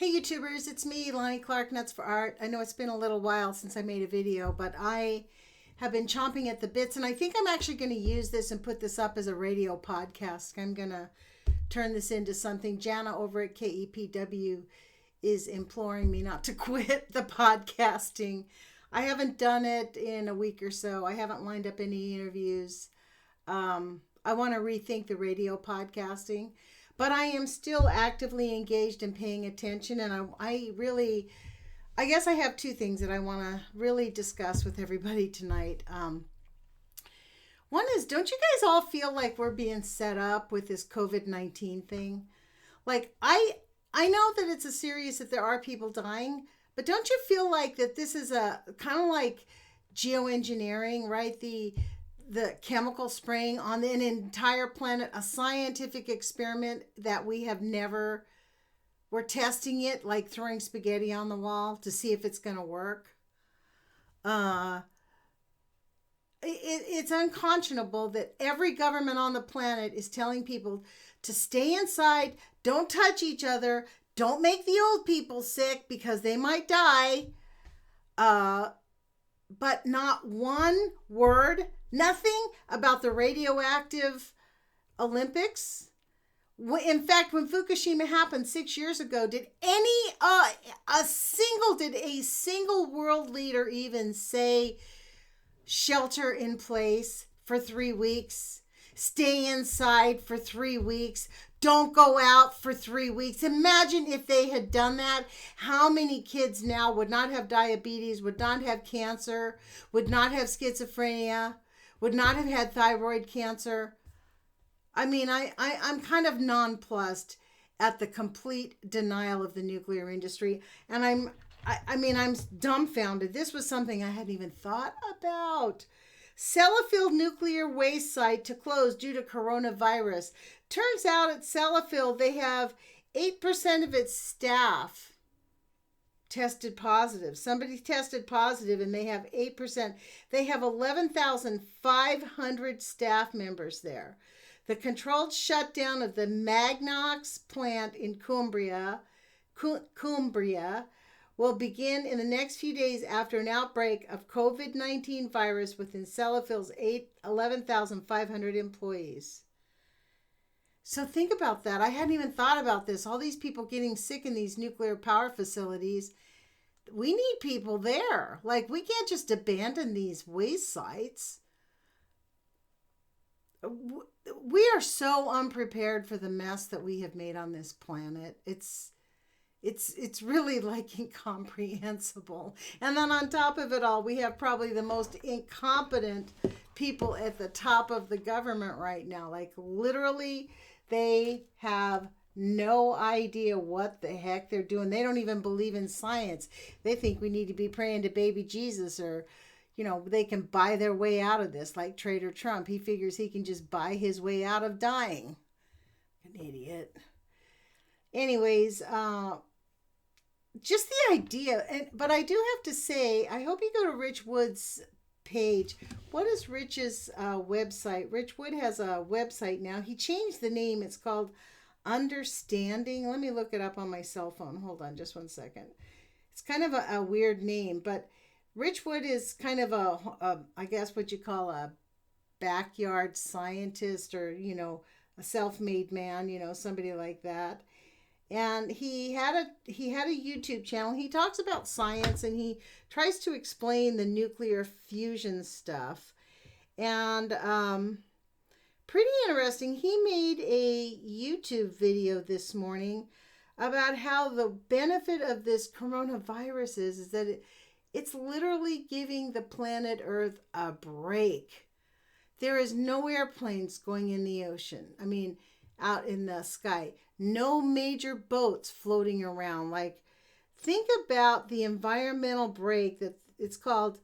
Hey YouTubers, it's me, Lonnie Clark, Nuts for Art. I know it's been a little while since I made a video, but I have been chomping at the bits, and I think I'm actually going to use this and put this up as a radio podcast. I'm going to turn this into something. Jana over at KEPW is imploring me not to quit the podcasting. I haven't done it in a week or so. I haven't lined up any interviews. I want to rethink the radio podcasting. But I am still actively engaged and paying attention. And I guess I have two things that I want to really discuss with everybody tonight. One is, don't you guys all feel like we're being set up with this COVID-19 thing? Like, I know that it's a serious, that there are people dying, but don't you feel like that this is a kind of like geoengineering, right? The chemical spraying on an entire planet, a scientific experiment that we have never, we're testing it like throwing spaghetti on the wall to see if it's going to work. It's unconscionable that every government on the planet is telling people to stay inside, don't touch each other, don't make the old people sick because they might die. But not one word, nothing about the radioactive Olympics. In fact, when Fukushima happened 6 years ago, did a single world leader even say shelter in place for 3 weeks, stay inside for 3 weeks, don't go out for 3 weeks? Imagine if they had done that. How many kids now would not have diabetes, would not have cancer, would not have schizophrenia, would not have had thyroid cancer? I mean, I'm kind of nonplussed at the complete denial of the nuclear industry. And I'm dumbfounded. This was something I hadn't even thought about. Sellafield nuclear waste site to close due to coronavirus. Turns out at Sellafield, they have 8% of its staff tested positive. Somebody tested positive and they have 8%. They have 11,500 staff members there. The controlled shutdown of the Magnox plant in Cumbria will begin in the next few days after an outbreak of COVID-19 virus within Sellafield's 11,500 employees. So think about that. I hadn't even thought about this. All these people getting sick in these nuclear power facilities. We need people there. Like, we can't just abandon these waste sites. We are so unprepared for the mess that we have made on this planet. It's really like incomprehensible. And then on top of it all, we have probably the most incompetent people at the top of the government right now. Like, literally, they have no idea what the heck they're doing. They don't even believe in science. They think we need to be praying to baby Jesus, or, you know, they can buy their way out of this, like Trader Trump. He figures he can just buy his way out of dying. An idiot. Anyways, just the idea. But I do have to say, I hope you go to Rich Wood's page. What is Rich's website? Rich Wood has a website now. He changed the name. It's called Understanding. Let me look it up on my cell phone. Hold on just one second. It's kind of a weird name, but Rich Wood is kind of I guess what you call a backyard scientist, or, you know, a self-made man, you know, somebody like that. And he had a YouTube channel. He talks about science and he tries to explain the nuclear fusion stuff. And pretty interesting. He made a YouTube video this morning about how the benefit of this coronavirus is that it's literally giving the planet Earth a break. There is no airplanes going in the ocean. I mean, out in the sky. No major boats floating around. Like, think about the environmental break that it's called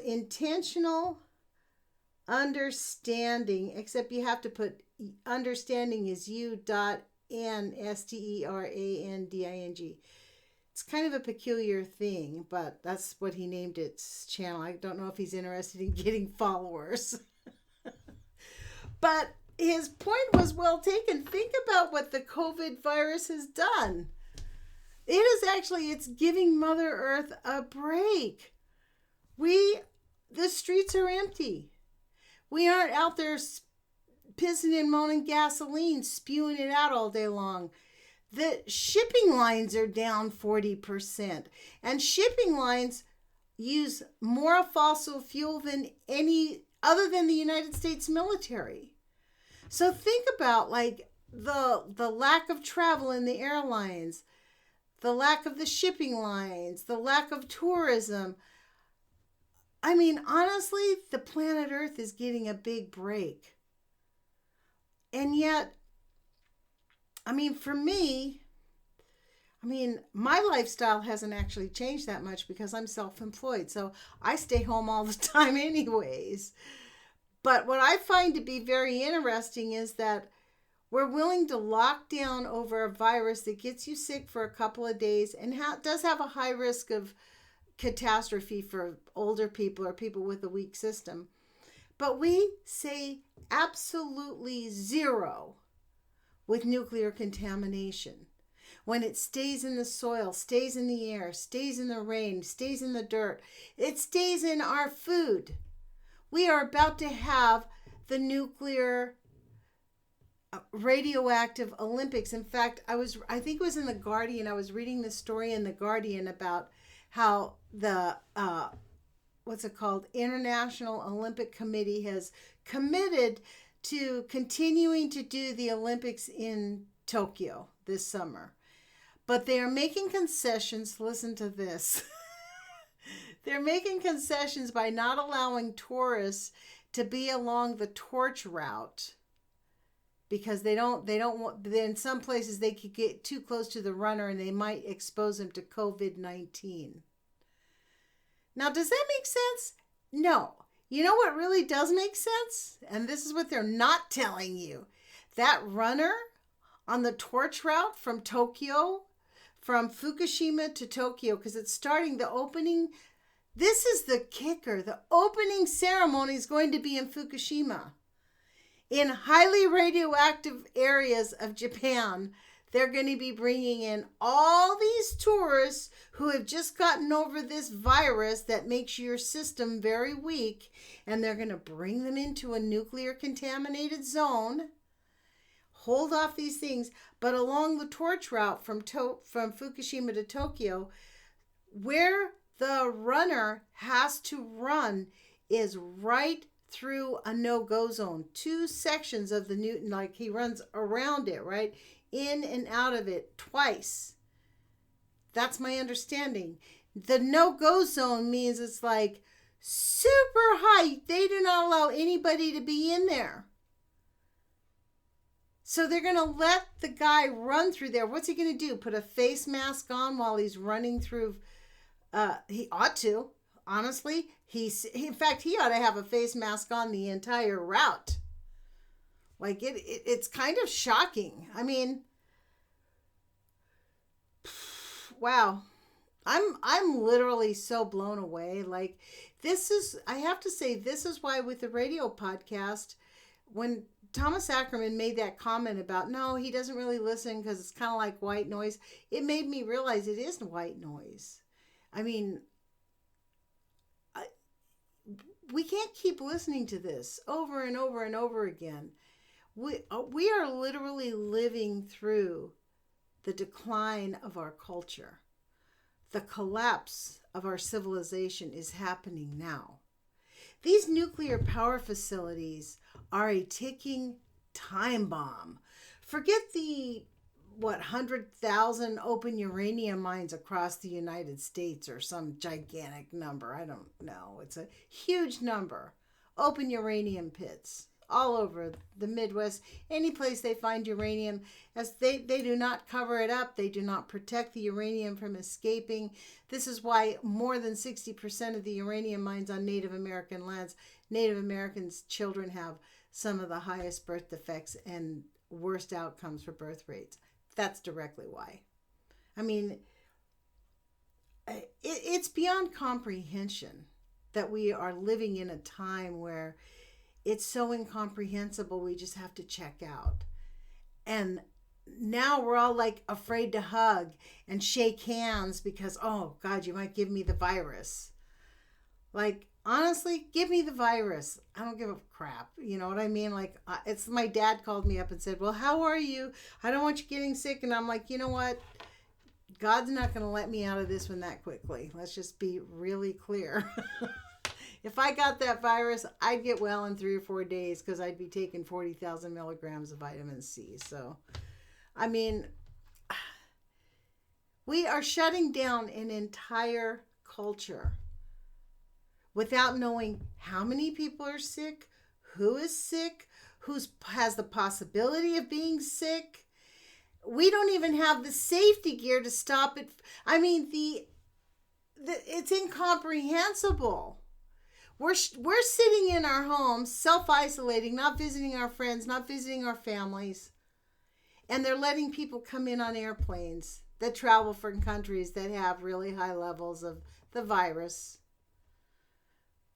intentional understanding, except you have to put understanding is U.N.S.T.E.R.A.N.D.I.N.G. It's kind of a peculiar thing, but that's what he named its channel. I don't know if he's interested in getting followers. But his point was well taken. Think about what the COVID virus has done. It is actually, it's giving Mother Earth a break. The streets are empty. We aren't out there pissing and moaning gasoline, spewing it out all day long. The shipping lines are down 40%. And shipping lines use more fossil fuel than any other than the United States military. So think about like the lack of travel in the airlines, the lack of the shipping lines, the lack of tourism. I mean, honestly, the planet Earth is getting a big break. And yet, I mean, for me, my lifestyle hasn't actually changed that much because I'm self-employed. So I stay home all the time anyways. But what I find to be very interesting is that we're willing to lock down over a virus that gets you sick for a couple of days and does have a high risk of catastrophe for older people or people with a weak system. But we say absolutely zero with nuclear contamination. When it stays in the soil, stays in the air, stays in the rain, stays in the dirt, it stays in our food. We are about to have the nuclear radioactive Olympics. In fact, I think it was in The Guardian. I was reading the story in The Guardian about how the International Olympic Committee has committed to continuing to do the Olympics in Tokyo this summer. But they are making concessions. Listen to this. They're making concessions by not allowing tourists to be along the torch route because they don't want, in some places they could get too close to the runner and they might expose them to COVID-19. Now, does that make sense? No. You know what really does make sense? And this is what they're not telling you. That runner on the torch route from Tokyo, from Fukushima to Tokyo, because it's starting the opening. This is the kicker. The opening ceremony is going to be in Fukushima. In highly radioactive areas of Japan, they're going to be bringing in all these tourists who have just gotten over this virus that makes your system very weak, and they're going to bring them into a nuclear contaminated zone, hold off these things, but along the torch route from Fukushima to Tokyo, where the runner has to run is right through a no-go zone. 2 sections of the Newton, like he runs around it, right? In and out of it twice. That's my understanding. The no-go zone means it's like super high. They do not allow anybody to be in there. So they're going to let the guy run through there. What's he going to do? Put a face mask on while he's running through? He ought to. Honestly, in fact, he ought to have a face mask on the entire route. Like it's kind of shocking. I mean, wow. I'm literally so blown away. Like I have to say, this is why with the radio podcast, when Thomas Ackerman made that comment about, no, he doesn't really listen because it's kind of like white noise, it made me realize it is white noise. I mean, we can't keep listening to this over and over and over again. We are literally living through the decline of our culture. The collapse of our civilization is happening now. These nuclear power facilities are a ticking time bomb. Forget the 100,000 open uranium mines across the United States or some gigantic number. I don't know. It's a huge number. Open uranium pits all over the Midwest. Any place they find uranium, as they do not cover it up. They do not protect the uranium from escaping. This is why more than 60% of the uranium mines on Native American lands, Native Americans' children have some of the highest birth defects and worst outcomes for birth rates. That's directly why. I mean, it's beyond comprehension that we are living in a time where it's so incomprehensible, we just have to check out. And now we're all like afraid to hug and shake hands because, oh God, you might give me the virus. Like, honestly, give me the virus. I don't give a crap. You know what I mean? Like, it's my dad called me up and said, well, how are you? I don't want you getting sick. And I'm like, you know what? God's not going to let me out of this one that quickly. Let's just be really clear. If I got that virus, I'd get well in 3 or 4 days because I'd be taking 40,000 milligrams of vitamin C. So, I mean, we are shutting down an entire culture without knowing how many people are sick, who is sick, who has the possibility of being sick. We don't even have the safety gear to stop it. I mean, it's incomprehensible. We're sitting in our homes, self-isolating, not visiting our friends, not visiting our families. And they're letting people come in on airplanes that travel from countries that have really high levels of the virus.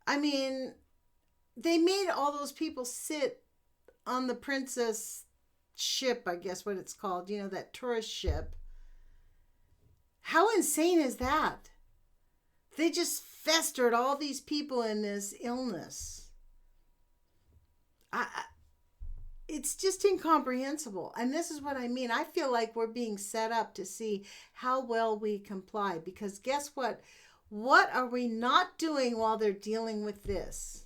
I mean, they made all those people sit on the Princess ship, I guess what it's called, you know, that tourist ship. How insane is that? They just festered all these people in this illness. It's just incomprehensible. And this is what I mean. I feel like we're being set up to see how well we comply. Because guess what? What are we not doing while they're dealing with this?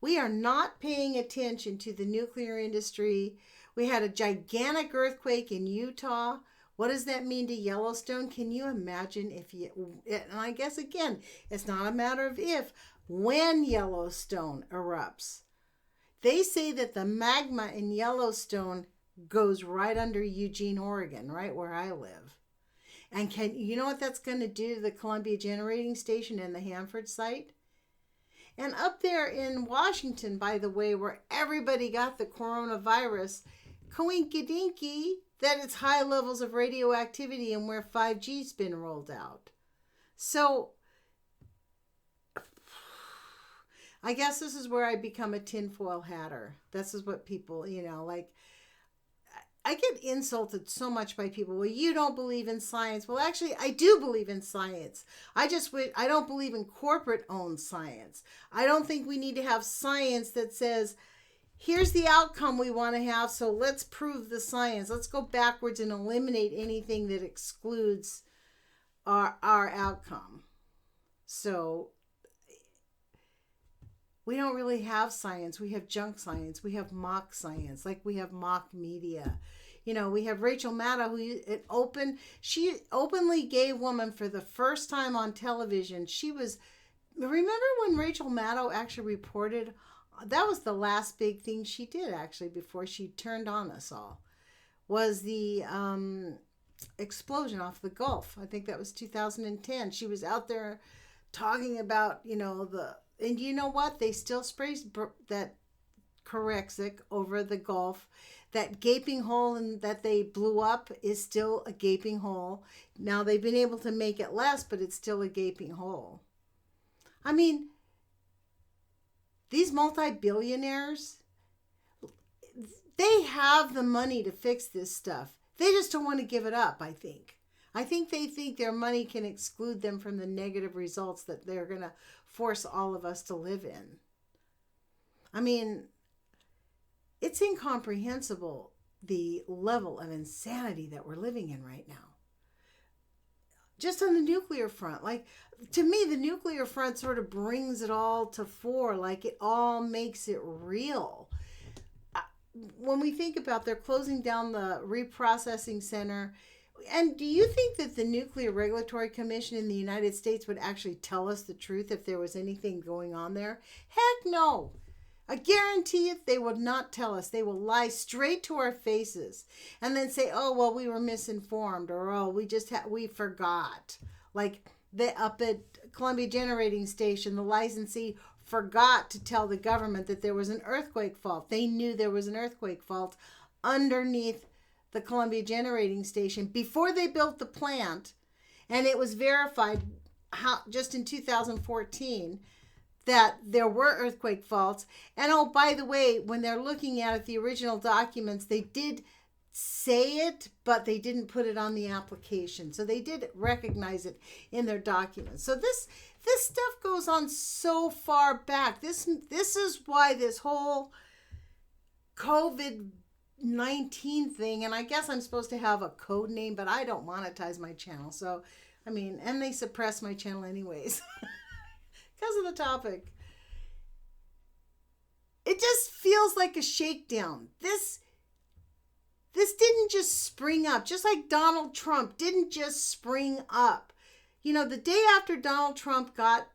We are not paying attention to the nuclear industry. We had a gigantic earthquake in Utah. What does that mean to Yellowstone? Can you imagine and I guess again, it's not a matter of if, when Yellowstone erupts. They say that the magma in Yellowstone goes right under Eugene, Oregon, right where I live. And you know what that's going to do to the Columbia Generating Station and the Hanford site? And up there in Washington, by the way, where everybody got the coronavirus, coinkydinky that it's high levels of radioactivity and where 5G's been rolled out. So I guess this is where I become a tinfoil hatter. This is what people, you know, like, I get insulted so much by people. Well, you don't believe in science. Well, actually, I do believe in science. I don't believe in corporate-owned science. I don't think we need to have science that says, here's the outcome we want to have, so let's prove the science. Let's go backwards and eliminate anything that excludes our outcome. So we don't really have science. We have junk science. We have mock science, like we have mock media. You know, we have Rachel Maddow, she openly gay woman for the first time on television. Remember when Rachel Maddow actually reported, that was the last big thing she did actually before she turned on us all, was the explosion off the Gulf. I think that was 2010. She was out there talking about, you know, and you know what? They still spray that Corexic over the Gulf. That gaping hole that they blew up is still a gaping hole. Now they've been able to make it less, but it's still a gaping hole. I mean, these multi-billionaires, they have the money to fix this stuff. They just don't want to give it up, I think. I think they think their money can exclude them from the negative results that they're going to force all of us to live in. I mean, it's incomprehensible, the level of insanity that we're living in right now. Just on the nuclear front, like, to me, the nuclear front sort of brings it all to fore, like it all makes it real. When we think about they're closing down the reprocessing center, and do you think that the Nuclear Regulatory Commission in the United States would actually tell us the truth if there was anything going on there? Heck no. I guarantee it, they would not tell us. They will lie straight to our faces and then say, oh, well, we were misinformed, or, oh, we forgot. Like up at Columbia Generating Station, the licensee forgot to tell the government that there was an earthquake fault. They knew there was an earthquake fault underneath the Columbia Generating Station before they built the plant, and it was verified just in 2014 that there were earthquake faults. And oh, by the way, when they're looking at it, the original documents, they did say it, but they didn't put it on the application. So they did recognize it in their documents. So this stuff goes on so far back. This is why this whole COVID-19 thing, and I guess I'm supposed to have a code name, but I don't monetize my channel. So, I mean, and they suppress my channel anyways. Because of the topic. It just feels like a shakedown. This didn't just spring up, just like Donald Trump didn't just spring up. You know, the day after Donald Trump got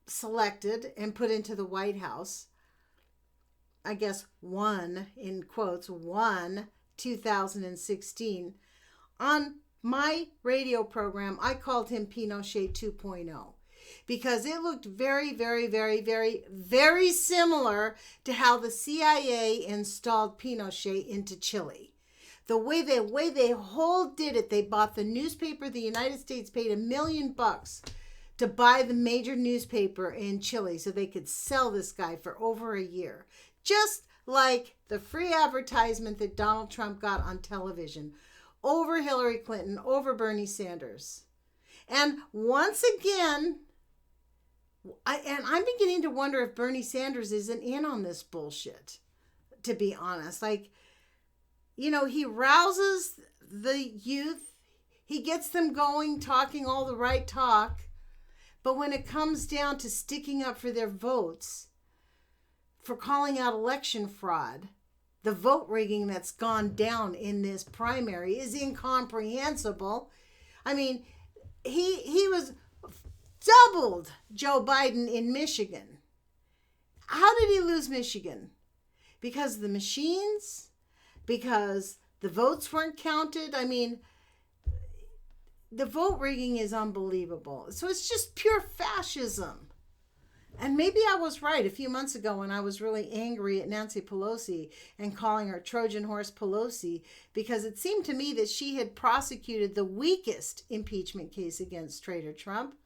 selected and put into the White House, I guess won, in quotes, won 2016, on my radio program, I called him Pinochet 2.0. Because it looked very, very, very, very, very similar to how the CIA installed Pinochet into Chile. The way they whole did it, they bought the newspaper. The United States paid $1 million to buy the major newspaper in Chile so they could sell this guy for over a year. Just like the free advertisement that Donald Trump got on television over Hillary Clinton, over Bernie Sanders. And once again, I'm beginning to wonder if Bernie Sanders isn't in on this bullshit, to be honest. Like, you know, he rouses the youth. He gets them going, talking all the right talk. But when it comes down to sticking up for their votes, for calling out election fraud, the vote rigging that's gone down in this primary is incomprehensible. I mean, he was doubled Joe Biden in Michigan. How did he lose Michigan? Because of the machines? Because the votes weren't counted? I mean, the vote rigging is unbelievable. So it's just pure fascism. And maybe I was right a few months ago when I was really angry at Nancy Pelosi and calling her Trojan horse Pelosi, because it seemed to me that she had prosecuted the weakest impeachment case against traitor Trump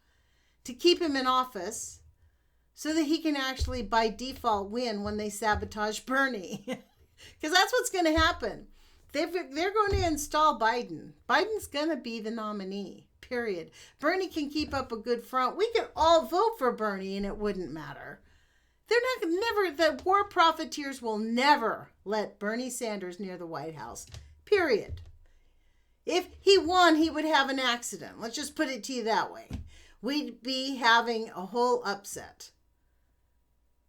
to keep him in office so that he can actually by default win when they sabotage Bernie. Because that's what's going to happen. They're going to install Biden. Biden's going to be the nominee, period. Bernie can keep up a good front. We could all vote for Bernie and it wouldn't matter. The war profiteers will never let Bernie Sanders near the White House, period. If he won, he would have an accident. Let's just put it to you that way. We'd be having a whole upset.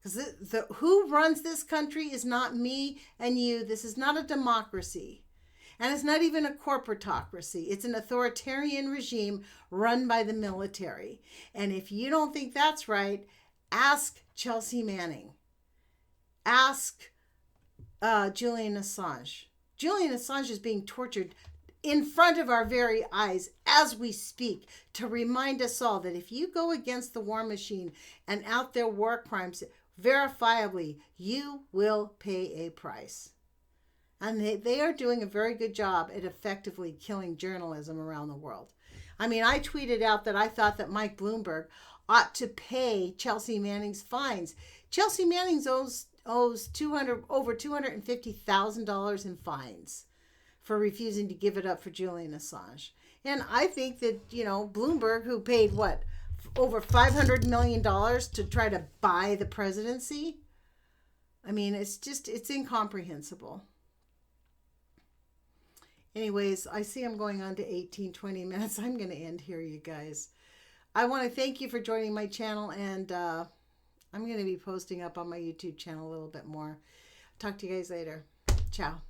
Because who runs this country is not me and you. This is not a democracy. And it's not even a corporatocracy. It's an authoritarian regime run by the military. And if you don't think that's right, ask Chelsea Manning. Ask Julian Assange. Julian Assange is being tortured in front of our very eyes as we speak to remind us all that if you go against the war machine and out there war crimes, verifiably, you will pay a price. And they are doing a very good job at effectively killing journalism around the world. I mean, I tweeted out that I thought that Mike Bloomberg ought to pay Chelsea Manning's fines. Chelsea Manning owes over $250,000 in fines for refusing to give it up for Julian Assange. And I think that, you know, Bloomberg, who paid over $500 million to try to buy the presidency. I mean, it's incomprehensible. Anyways, I see I'm going on to 18, 20 minutes. I'm going to end here, you guys. I want to thank you for joining my channel, and I'm going to be posting up on my YouTube channel a little bit more. Talk to you guys later. Ciao.